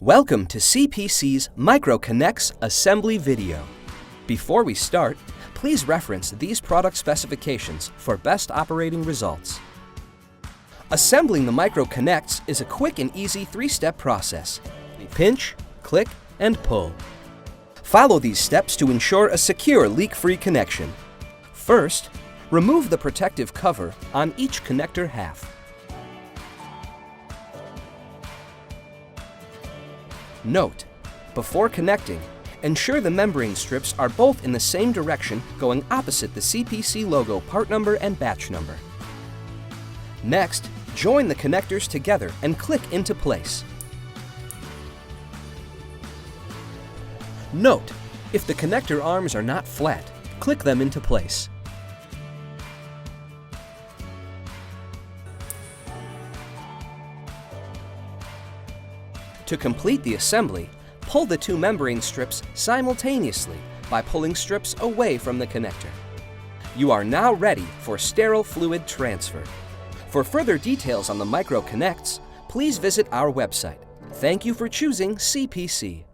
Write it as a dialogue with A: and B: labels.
A: Welcome to CPC's MicroCNX assembly video. Before we start, please reference these product specifications for best operating results. Assembling the MicroCNX is a quick and easy three-step process. Pinch, click, and pull. Follow these steps to ensure a secure leak-free connection. First, remove the protective cover on each connector half. Note: before connecting, ensure the membrane strips are both in the same direction, going opposite the CPC logo part number and batch number. Next, join the connectors together and click into place. Note: if the connector arms are not flat, click them into place. To complete the assembly, pull the two membrane strips simultaneously by pulling strips away from the connector. You are now ready for sterile fluid transfer. For further details on the MicroCNX, please visit our website. Thank you for choosing CPC.